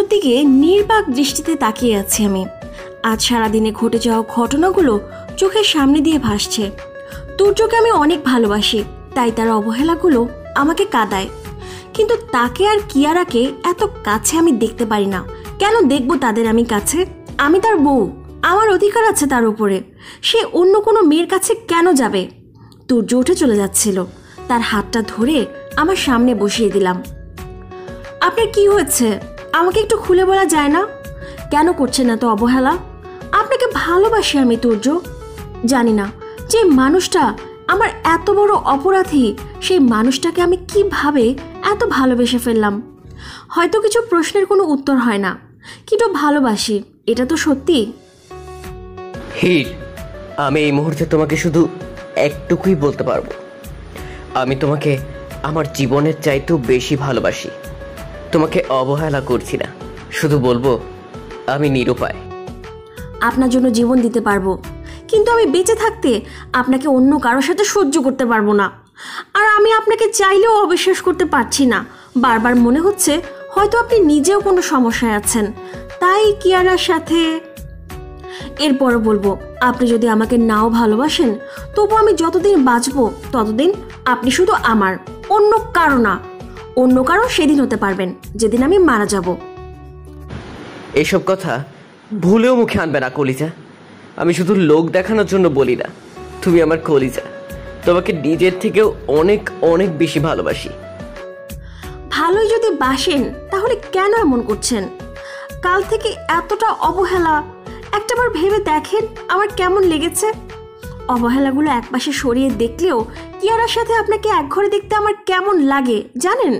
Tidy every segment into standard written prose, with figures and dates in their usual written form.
তুর্যর দিকে নির্বাক দৃষ্টিতে তাকিয়ে আছি আমি। আজ সারাদিনে ঘটে যাওয়া ঘটনাগুলো চোখের সামনে দিয়ে ভাসছে। তুর্যকে আমি অনেক ভালোবাসি, তাই তার অবহেলাগুলো আমাকে কাঁদায়। কিন্তু তাকে আর কিয়ারাকে এত কাছে আমি দেখতে পারি না। কেন দেখবো তাদের আমি কাছে? আমি তার বউ, আমার অধিকার আছে তার উপরে। সে অন্য কোনো মেয়ের কাছে কেন যাবে? তুর্য উঠে চলে যাচ্ছিল, তার হাতটা ধরে আমার সামনে বসিয়ে দিলাম। আপনার কি হয়েছে? আমাকে একটু খুলে বলা যায় না? কেন করছেন এত অবহেলা? আপনাকে ভালোবাসি আমি তুর্য। জানি না যে মানুষটা আমার এত বড় অপরাধী, সেই মানুষটাকে আমি কিভাবে এত ভালোবেসে ফেললাম। হয়তো কিছু প্রশ্নের কোনো উত্তর হয় না, কিন্তু ভালোবাসি, এটা তো সত্যি। হির, আমি এই মুহূর্তে তোমাকে শুধু একটুকুই বলতে পারবো, আমি তোমাকে আমার জীবনের চাইতেও বেশি ভালোবাসি। তোমাকে অবহেলা করছি না, শুধু বলবো আমি নিরুপায়। আপনার জন্য জীবন দিতে পারবো, কিন্তু আমি বেঁচে থাকতে আপনাকে অন্য কারোর সাথে সহ্য করতে পারবো না। আর আমি আপনাকে চাইলেও অবিশ্বাস করতে পারছি না। বারবার মনে হচ্ছে হয়তো আপনি নিজেও কোনো সমস্যায় আছেন, তাই কিয়ারার সাথে। এরপরও বলবো, আপনি যদি আমাকে নাও ভালোবাসেন, তবু আমি যতদিন বাঁচবো ততদিন আপনি শুধু আমার, অন্য কারো না। অন্য কারো সেদিন হতে পারবেন যেদিন আমি মারা যাব। এসব কথা ভুলেও মুখে আনবে না কলিজা। আমি শুধু লোক দেখানোর জন্য বলি না, তুমি আমার কলিজা। তোমাকে নিজের থেকেও অনেক অনেক বেশি ভালোবাসি। ভালোই যদি বাসেন তাহলে কেন এমন করছেন? কাল থেকে এতটা অবহেলা, একটাবার ভেবে দেখেন আমার কেমন লেগেছে। অবহেলাগুলো একপাশে সরিয়ে দেখলেও কিয়ারার সাথে আপনাকে এক ঘরে দেখতে আমার কেমন লাগে জানেন?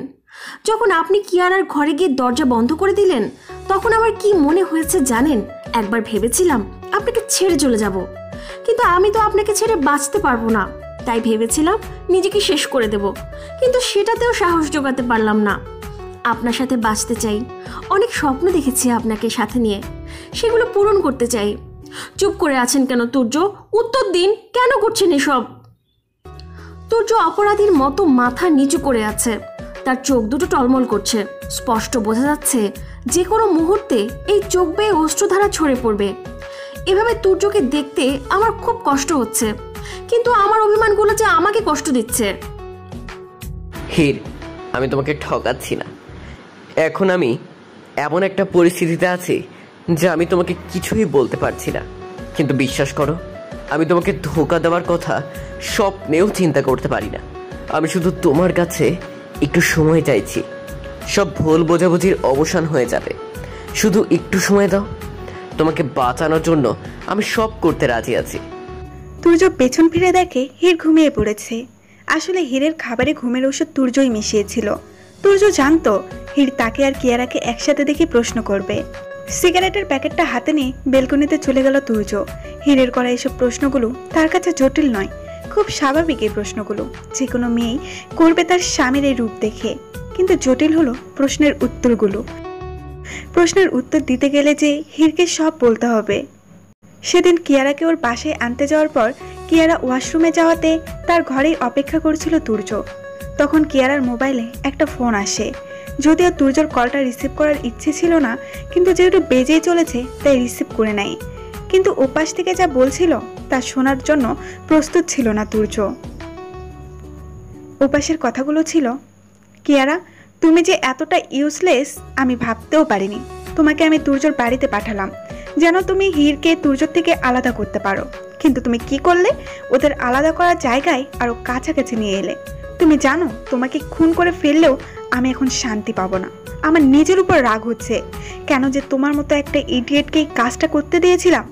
যখন আপনি কিয়ারার ঘরে গিয়ে দরজা বন্ধ করে দিলেন, তখন আমার কি মনে হয়েছে জানেন? একবার ভেবেছিলাম আপনাকে ছেড়ে চলে যাব, কিন্তু আমি তো আপনাকে ছেড়ে বাঁচতে পারবো না। তাই ভেবেছিলাম নিজেকে শেষ করে দেব, কিন্তু সেটাতেও সাহস জোগাতে পারলাম না। আপনার সাথে বাঁচতে চাই, অনেক স্বপ্ন দেখেছি আপনাকে সাথে নিয়ে, সেগুলো পূরণ করতে চাই। চুপ করে আছেন কেন তুর্য? উত্তর দিন, কেন করছেন এসব? তুর্য অপরাধীর মতো মাথা নিচু করে আছে, তার চোখ দুটো টলমল করছে। স্পষ্ট বোঝা যাচ্ছে যে কোনো মুহূর্তে এই চোখ বেয়ে অশ্রুধারা ছড়ে পড়বে। এভাবে তুর্যকে দেখতে আমার খুব কষ্ট হচ্ছে, কিন্তু আমার অভিমানগুলো যে আমাকে কষ্ট দিচ্ছে। হির, আমি তোমাকে ঠকাচ্ছি না। এখন আমি এমন একটা পরিস্থিতিতে আছি যে আমি তোমাকে কিছুই বলতে পারছি না, কিন্তু বিশ্বাস করো, আমি তোমাকে ধোঁকা দেওয়ার কথা স্বপ্নেও চিন্তা করতে পারি না। আমি শুধু তোমার কাছে একটু সময় চাইছি, সব ভুল বোঝাবুঝির অবসান হয়ে যাবে। শুধু একটু সময় দাও, তোমাকে বাঁচানোর জন্য আমি সব করতে রাজি আছি। তুর্য পেছন ফিরে দেখে হির ঘুমিয়ে পড়েছে। আসলে হিরের খাবারে ঘুমের ওষুধ তুর্যই মিশিয়েছিল। তুর্য জানতো হির তাকে আর কিয়ারাকে একসাথে দেখে প্রশ্ন করবে। সিগারেটের প্যাকেটটা হাতে নিয়ে বেলকনিতে চলে গেল তুর্য। হিরের করা এসব প্রশ্নগুলো তার কাছে জটিল নয়, খুব স্বাভাবিক এই প্রশ্নগুলো, যে কোনো মেয়েই করবে তার স্বামীর এই রূপ দেখে। কিন্তু জটিল হলো প্রশ্নের উত্তরগুলো। প্রশ্নের উত্তর দিতে গেলে যে হিরকে সব বলতে হবে। সেদিন কিয়ারাকে ওর বাসায় আনতে যাওয়ার পর কিয়ারা ওয়াশরুমে যাওয়াতে তার ঘরেই অপেক্ষা করছিল তুর্য। তখন কিয়ারার মোবাইলে একটা ফোন আসে। যদিও তুর্যর কলটা রিসিভ করার ইচ্ছে ছিল না, কিন্তু যেহেতু বেজেই চলেছে তাই রিসিভ করে নেয়। কিন্তু ওপাশ থেকে যা বলছিল তা শোনার জন্য প্রস্তুত ছিল না তুর্য। ওপাশের কথাগুলো ছিল, কিয়ারা, তুমি যে এতটা ইউজলেস আমি ভাবতেও পারিনি। তোমাকে আমি তুর্যর বাড়িতে পাঠালাম যেন তুমি হিরকে তুর্যর থেকে আলাদা করতে পারো, কিন্তু তুমি কি করলে? ওদের আলাদা করার জায়গায় আরো কাছাকাছি নিয়ে এলে। তুমি জানো তোমাকে খুন করে ফেললেও আমি এখন শান্তি পাবো না। আমার নিজের উপর রাগ হচ্ছে, কেন যে তোমার মতো একটা ইডিয়েটকে এই কাজটা করতে দিয়েছিলাম।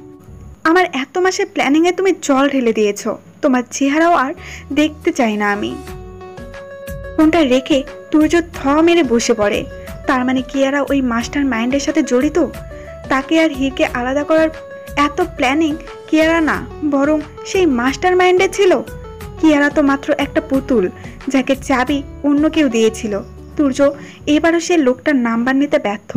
আমার এত মাসের প্ল্যানিংয়ে তুমি জল ঢেলে দিয়েছো। তোমার চেহারাও আর দেখতে চাই না আমি। ফোনটা রেখে তুর্য থ মেরে বসে পড়ে। তার মানে কিয়ারা ওই মাস্টার মাইন্ডের সাথে জড়িত? তাকে আর হিরকে আলাদা করার এত প্ল্যানিং কিয়ারা না, বরং সেই মাস্টার মাইন্ডে ছিল। কিয়ারা তো মাত্র একটা পুতুল, যাকে চাবি অন্য কেউ দিয়েছিল। তুর্য এবারও সে লোকটার নাম্বার নিতে ব্যর্থ,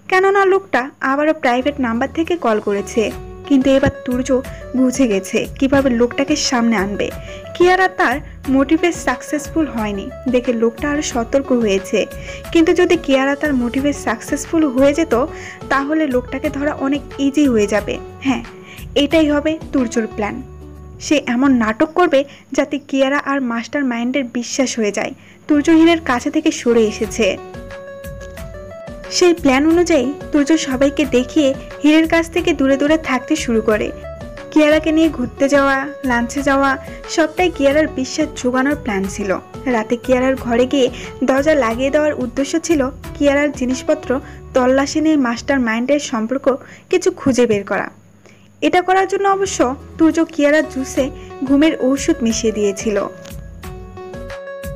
কেননা লোকটা আবারও প্রাইভেট নাম্বার থেকে কল করেছে। কিন্তু এবার তুর্য বুঝে গেছে কিভাবে লোকটাকে সামনে আনবে। কিয়ারা তার মোটিভে সাকসেসফুল হয়নি দেখে লোকটা আরো সতর্ক হয়েছে, কিন্তু যদি কিয়ারা তার মোটিভে সাকসেসফুল হয়ে যেত তাহলে লোকটাকে ধরা অনেক ইজি হয়ে যাবে। হ্যাঁ, এটাই হবে তুর্যর প্ল্যান। সে এমন নাটক করবে যাতে কিয়ারা আর মাস্টার মাইন্ডের বিশ্বাস হয়ে যায় তুর্য হীরের কাছে থেকে সরে এসেছে। সেই প্ল্যান অনুযায়ী তুর্য সবাইকে দেখিয়ে হীরের কাছ থেকে দূরে দূরে থাকতে শুরু করে। কিয়ারাকে নিয়ে ঘুরতে যাওয়া, লাঞ্চে যাওয়া সবটাই কিয়ারার বিশ্বাস জোগানোর প্ল্যান ছিল। রাতে কিয়ারার ঘরে গিয়ে দরজা লাগিয়ে দেওয়ার উদ্দেশ্য ছিল কিয়ারার জিনিসপত্র তল্লাশি নিয়ে মাস্টার মাইন্ডের সম্পর্ক কিছু খুঁজে বের করা। এটা করার জন্য অবশ্য তুর্য কিয়ারার জুসে ঘুমের ঔষধ মিশিয়ে দিয়েছিল।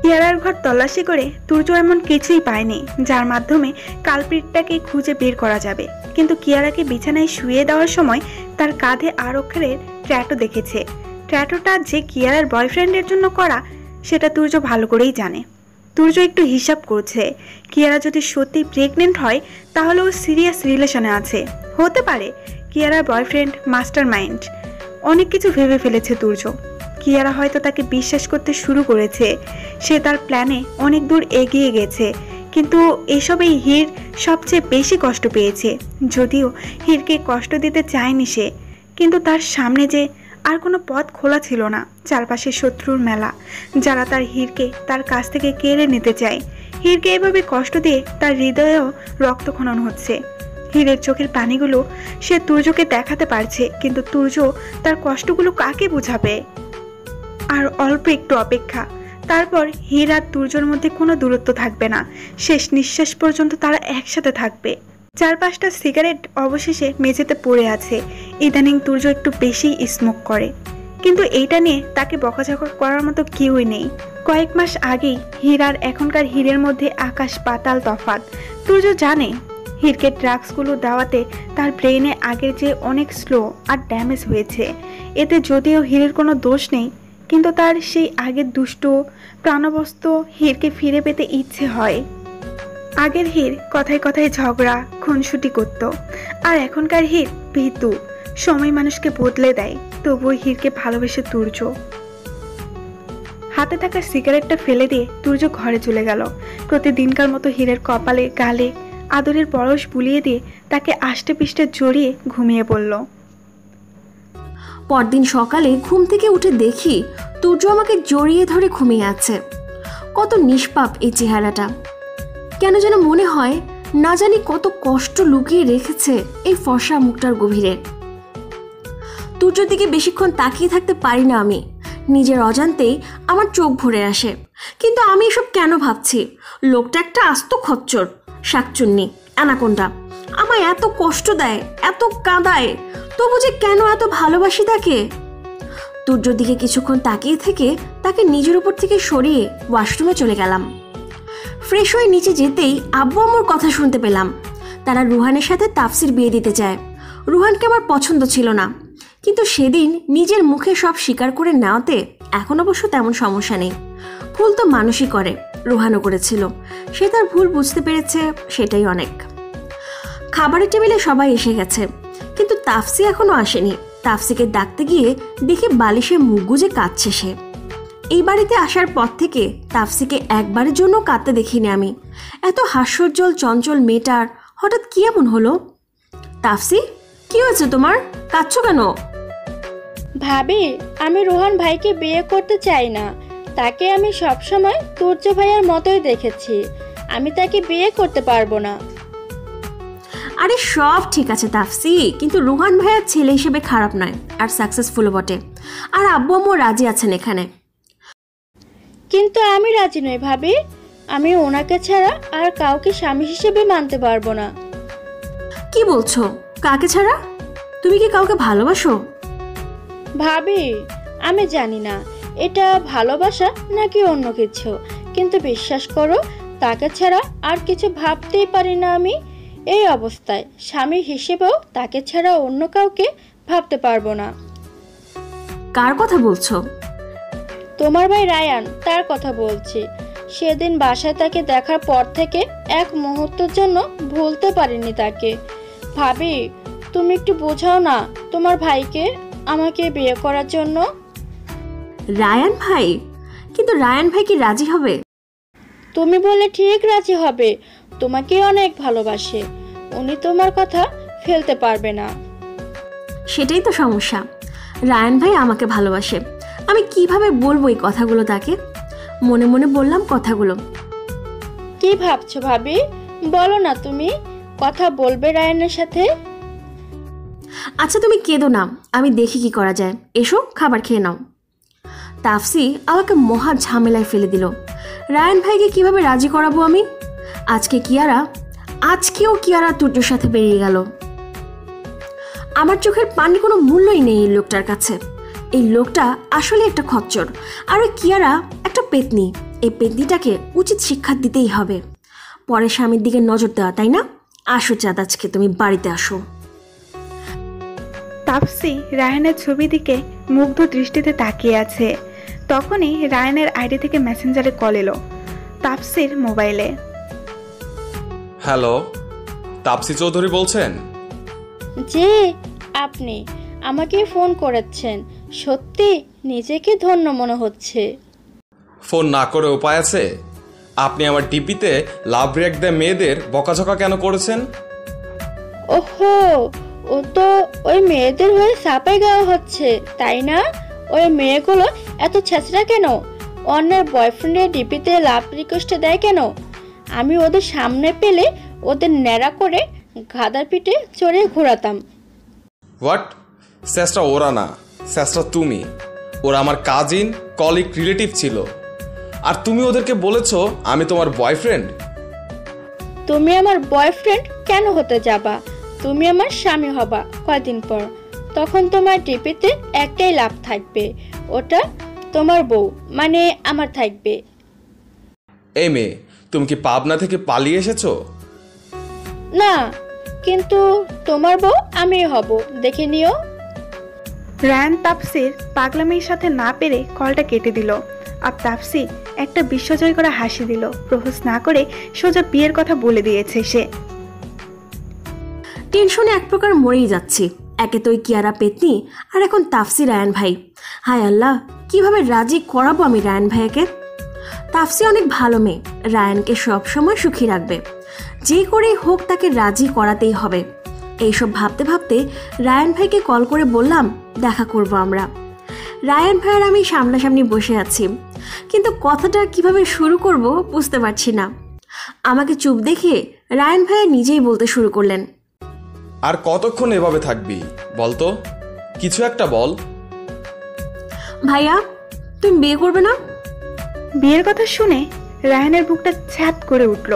কিয়ারার ঘর তল্লাশি করে তুর্য এমন কিছুই পায়নি যার মাধ্যমে কালপ্রিটটাকে খুঁজে বের করা যাবে, কিন্তু কিয়ারাকে বিছানায় শুয়ে দেওয়ার সময় তার কাঁধে আর অক্ষরের ট্যাটু দেখেছে। ট্যাটুটা যে কিয়ারার বয়ফ্রেন্ডের জন্য করা সেটা তুর্য ভালো করেই জানে। তুর্য একটু হিসাব করছে, কিয়ারা যদি সত্যি প্রেগনেন্ট হয় তাহলে ও সিরিয়াস রিলেশনে আছে, হতে পারে কিয়ারার বয়ফ্রেন্ড মাস্টার মাইন্ড। অনেক কিছু ভেবে ফেলেছে তুর্য। কিয়ারা হয়তো তাকে বিশ্বাস করতে শুরু করেছে, সে তার প্ল্যানে অনেক দূর এগিয়ে গেছে, কিন্তু এসবেই হীর সবচেয়ে বেশি কষ্ট পেয়েছে। যদিও হীরকে কষ্ট দিতে চায়নি সে, কিন্তু তার সামনে যে আর কোনো পথ খোলা ছিল না। চারপাশে শত্রুর মেলা, যারা তার হীরকে তার কাছ থেকে কেড়ে নিতে চায়। হীরকে এভাবে কষ্ট দিয়ে তার হৃদয়েও রক্তক্ষরণ হচ্ছে। হীরের চোখের পানিগুলো সে তুর্যকে দেখাতে পারছে, কিন্তু তুর্য তার কষ্টগুলো কাকে বোঝাবে? আর অল্প একটু অপেক্ষা, তারপর হীর আর তুর্যর মধ্যে কোনো দূরত্ব থাকবে না। শেষ নিঃশ্বাস পর্যন্ত তারা একসাথে থাকবে। 4-5টা সিগারেট অবশেষে মেঝেতে পড়ে আছে। ইদানিং তুর্য একটু বেশি স্মোক করে, কিন্তু এইটা নিয়ে তাকে বকাঝকা করার মতো কেউই নেই। কয়েক মাস আগেই হীর আর এখনকার হীরের মধ্যে আকাশ পাতাল তফাৎ। তুর্য জানে হীরকে ড্রাগসগুলো দেওয়াতে তার ব্রেনে আগের যে অনেক স্লো আর ড্যামেজ হয়েছে। এতে যদিও হীরের কোনো দোষ নেই, কিন্তু তার সেই আগের দুষ্ট প্রাণবস্ত হীরকে ফিরে পেতে ইচ্ছে হয়। আগের হীর কথায় কথায় ঝগড়া খুনসুটি করত, আর এখনকার হীর ভীতু। সময় মানুষকে বদলে দেয়, তবুও হীরকে ভালোবেসে তুর্য। হাতে থাকা সিগারেটটা ফেলে দিয়ে তুর্য ঘরে চলে গেল। প্রতিদিনকার মতো হীরের কপালে গালে আদরের পরশ বুলিয়ে দিয়ে তাকে আষ্টে পিষ্টে জড়িয়ে ঘুমিয়ে পড়ল। পরদিন সকালে ঘুম থেকে উঠে দেখি তুর্য আমাকে জড়িয়ে ধরে ঘুমিয়ে আছে। কত নিষ্পাপ এই চেহারাটা! কেন যেন মনে হয় না জানি কত কষ্ট লুকিয়ে রেখেছে এই ফর্সা মুখটার গভীরে। তুর্যর দিকে বেশিক্ষণ তাকিয়ে থাকতে পারি না আমি। নিজের অজান্তেই আমার চোখ ভরে আসে। কিন্তু আমি এসব কেন ভাবছি? লোকটা একটা আস্ত খচ্চর, শাকচুন্নি, অ্যানাকোন্ডা। আমায় এত কষ্ট দেয়, এত কাঁদায়, তবু যে কেন এত ভালোবাসি তাকে। তুর্যর দিকে কিছুক্ষণ তাকিয়ে থেকে তাকে নিজের উপর থেকে সরিয়ে ওয়াশরুমে চলে গেলাম। ফ্রেশ হয়ে নিচে যেতেই আব্বু আম্মুর কথা শুনতে পেলাম। তারা রুহানের সাথে তাফসির বিয়ে দিতে চায়। রুহানকে আমার পছন্দ ছিল না, কিন্তু সেদিন নিজের মুখে সব স্বীকার করে নেওয়াতে এখন অবশ্য তেমন সমস্যা নেই। ভুল তো মানুষই করে, রুহানও করেছিল। সে তার ভুল বুঝতে পেরেছে, সেটাই অনেক। খাবারের টেবিলে সবাই এসে গেছে, কিন্তু তাফসি এখনো আসেনি। তাফসিকে ডাকতে গিয়ে দেখে বালিশে মুখ গুজে কাঁদছে সে। এই বাড়িতে আসার পর থেকে তাফসিকে একবারের জন্য কাঁদতে দেখিনি আমি। এত হাস্যোজ্জ্বল চঞ্চল মেয়েটার হঠাৎ কি এমন হলো? তাফসি, কি হয়েছে তোমার? কাঁদছো কেন? ভাবি, আমি রোহান ভাইকে বিয়ে করতে চাই না। তাকে আমি সবসময় তুর্য ভাইয়ার মতোই দেখেছি। আমি তাকে বিয়ে করতে পারবো না। আরে সব ঠিক আছে তাফসি, কিন্তু রুহান ভাইয়ার ছেলে হিসেবে খারাপ নয়, আর সাকসেসফুলও বটে। আর আব্বু আম্মু রাজি আছেন এখানে। কিন্তু আমি রাজি নই ভাবি। আমি ওনাকে ছাড়া আর কাউকে স্বামী হিসেবে মানতে পারবো না। কি বলছো? কাকে ছাড়া? তুমি কি কাউকে ভালোবাসো? ভাবি, আমি জানি না এটা ভালোবাসা নাকি অন্য কিছু, কিন্তু বিশ্বাস করো, তাকে ছাড়া আর কিছু ভাবতেই পারি না আমি। এই অবস্থায় স্বামী হিসেবেও তাকে ছাড়া অন্য কাউকে ভাবতে পারবো না। কার কথা বলছো? তোমার ভাই রায়ান, তার কথা বলছি। সেদিন বাসায় তাকে দেখার পর থেকে এক মুহূর্তের জন্য ভুলতে পারিনি তাকে। ভাবি, তুমি একটু বোঝাও না তোমার ভাইকে আমাকে বিয়ে করার জন্য। রায়ান ভাই? কিন্তু রায়ান ভাই কি রাজি হবে? তুমি বলে ঠিক রাজি হবে, তোমাকে অনেক ভালোবাসে, উনি তোমার কথা ফেলতে পারবে না। সেটাই তো সমস্যা, রায়ান ভাই আমাকে ভালোবাসে, আমি কিভাবে বলবো এই কথাগুলো তাকে? মনে মনে বললাম কথাগুলো। কি ভাবছো ভাবি, বলো না, তুমি কথা বলবে রায়ানের সাথে? আচ্ছা তুমি কেঁদো না, আমি দেখি কি করা যায়, এসো খাবার খেয়ে নাও। তাফসি আমাকে মহা ঝামেলায় ফেলে দিল। রায়ান ভাইকে কিভাবে রাজি করাবো আমি? আজকেও কিয়ারা তুর্যর সাথে বেরিয়ে গেল। আমার চোখের পানি কোনো মূল্যই নেই এই লোকটার কাছে। এই লোকটা আসলে একটা খচ্চর, আর ওই কিয়ারা একটা পেতনি। এই পেতনিটাকে উচিত শিক্ষা দিতেই হবে। পরে স্বামীর দিকে নজর দেওয়া, তাই না? আসো চাঁদ, আজকে তুমি বাড়িতে আসো। তাপসি রায়ানের ছবি দিকে মুগ্ধ দৃষ্টিতে তাকিয়ে আছে। তখনই রায়ানের আইডি থেকে মেসেঞ্জারে কল এলো তাপসির মোবাইলে। হ্যালো, তাপসি চৌধুরী বলছেন? জি, আপনি আমাকে ফোন করেছেন, সত্যি নিজেকে ধন্য মনে হচ্ছে। ফোন না করে উপায় আছে? আপনি আমার ডিপিতে লাভ রিঅ্যাক্ট দেয় মেয়েদের বকাঝকা কেন করেছেন? ওহো, ও তো ওই মেয়েদের হয়ে সাপাই গাওয়া হচ্ছে, তাই না? ওই মেয়েগুলো এত ছেঁচড়া কেন? অন্যের বয়ফ্রেন্ডের ডিপিতে লাভ রিকোয়েস্ট দেয় কেন? আমি ওদের সামনে পেলে ওদের ন্যাড়া করে গাদার পিঠে চড়ে ঘোরাতাম। হোয়াট? স্যাসটা ওরা না, স্যাসটা তুমি। ওরা আমার কাজিন, কলিগ, রিলেটিভ ছিল। আর তুমি ওদেরকে বলেছো আমি তোমার বয়ফ্রেন্ড। তুমি আমার বয়ফ্রেন্ড কেন হতে যাবা? তুমি আমার স্বামী হবা কয়দিন পর। তখন তোমার ডিপিতে একটাই লাভ থাকবে, ওটা তোমার বউ, মানে আমার থাকবে। এই মেয়ে, তুমি কি পাবনা থেকে পালিয়ে এসেছো? না, কিন্তু তোমার বউ আমি হব, দেখে নিও। রায়ান তাপসির পাগলামির সাথে না পেরে কলটা কেটে দিল। আর তাপসি একটা বিশ্বজয় করা হাসি দিল। প্রপোজ না করে সোজা বিয়ের কথা বলে দিয়েছে সে। টেনশনে এক প্রকার মরেই যাচ্ছি। একে তো ওই কিয়ারা পেতনি, আর এখন তাফসি রায়ান ভাই। হায় আল্লাহ, কিভাবে রাজি করাবো আমি রায়ান ভাইয়াকে? তাফসি অনেক ভালো মেয়ে, রায়ানকে সবসময় সুখী রাখবে। যে করেই হোক তাকে রাজি করাতেই হবে। এইসব ভাবতে ভাবতে রায়ান ভাইকে কল করে বললাম দেখা করব আমরা। রায়ান ভাই আর আমি সামনাসামনি বসে আছি, কিন্তু কথাটা কিভাবে শুরু করব বুঝতে পারছি না। আমাকে চুপ দেখে রায়ান ভাইয়া নিজেই বলতে শুরু করলেন, আর কতক্ষণ এভাবে থাকবি বলতো? কিছু একটা বল। ভাইয়া তুমি বিয়ে করবে না? বিয়ের কথা শুনে রায়ানের বুকটা ছ্যাপ করে উঠল।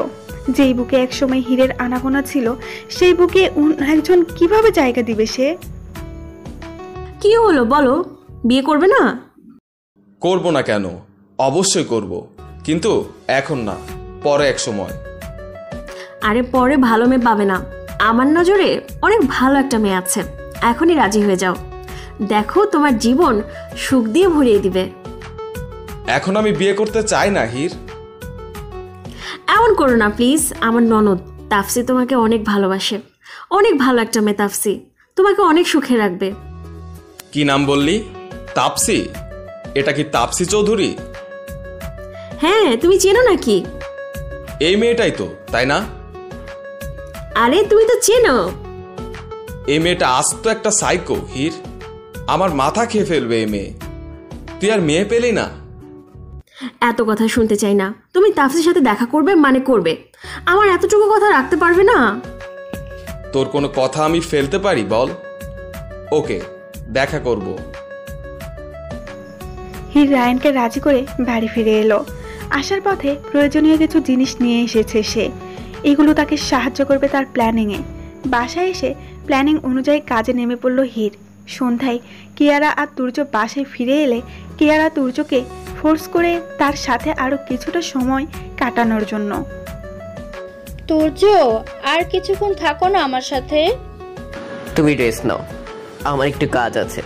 যেই বুকে একসময় হীরের আনাগোনা ছিল, সেই বুকে একজন কিভাবে জায়গা দিবে সে? কি হলো বলো, বিয়ে করবে না? করব না কেন, অবশ্যই করব, কিন্তু এখন না, পরে এক সময়। আরে পরে ভালো মেয়ে পাবে না। আমার নজরে অনেক ভালো একটা মেয়ে আছে, এখনই রাজি হয়ে যাও। দেখো তোমার জীবন সুখ দিয়ে ভরিয়ে দিবে। এখন আমি বিয়ে করতে চাই না হীর। এমন করো না প্লিজ। আমার ননদ তাফসি তোমাকে অনেক ভালোবাসে, অনেক ভালো একটা মেয়ে তাফসি, তোমাকে অনেক সুখে রাখবে। কি নাম বললি? তাপসি? এটা কি তাপসি চৌধুরী? হ্যাঁ, তুমি চেনো নাকি? এই মেয়েটাই তো, তাই না? আরে তুমি তো চেনো। এই মেয়েটা আস্ত একটা সাইকো হীর, আমার মাথা খেয়ে ফেলবে এই মেয়ে। তুই আর মেয়ে পেলি না? এত কথা শুনতে চাই না। তুমি তাফসির সাথে দেখা করবে মানে করবে, আমার এতটুকু কথা রাখতে পারবে না? তোর কোনো কথা আমি ফেলতে পারি বল? ওকে, দেখা করব। হীর রায়ানকে রাজি করে বাড়ি ফিরে এলো। আসার পথে প্রয়োজনীয় কিছু জিনিস নিয়ে এসেছে সে। এগুলো তাকে সাহায্য করবে তার প্ল্যানিংয়ে। বাসায় এসে প্ল্যানিং অনুযায়ী কাজে নেমে পড়ল হীর। সন্ধ্যায় কিয়ারা আর তুর্য বাসায় ফিরে এলে কিয়ারা তুর্যকে ফোর্স করে তার সাথে আরো কিছুটা সময় কাটানোর জন্য। তুর্য, আর কিছুক্ষণ থাকো না আমার সাথে। তুমি রেস্ট নাও, আমার একটু কাজ আছে।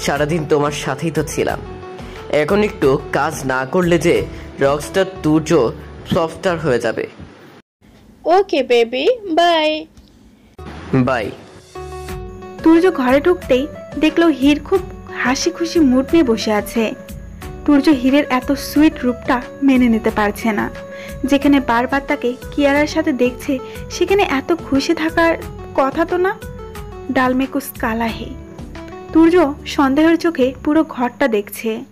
সারাদিন তোমার সাথেই তো ছিলাম, এখন একটু কাজ না করলে যে রকস্টার তুর্য সফটওয়্যার হয়ে যাবে। Okay baby, bye. Bye. Turya ঘরে ঢুকতেই দেখলো হীর খুব হাসি খুশি মুড নিয়ে বসে আছে। তুর্য হীরের এত সুইট রূপটা মেনে নিতে পারছে না। যেখানে বারবার তাকে কিয়ারার সাথে দেখছে সেখানে এত খুশি থাকার কথা তো না। ডালমেকুস কালা হে। তুর্য সন্দেহের চোখে পুরো ঘরটা দেখছে।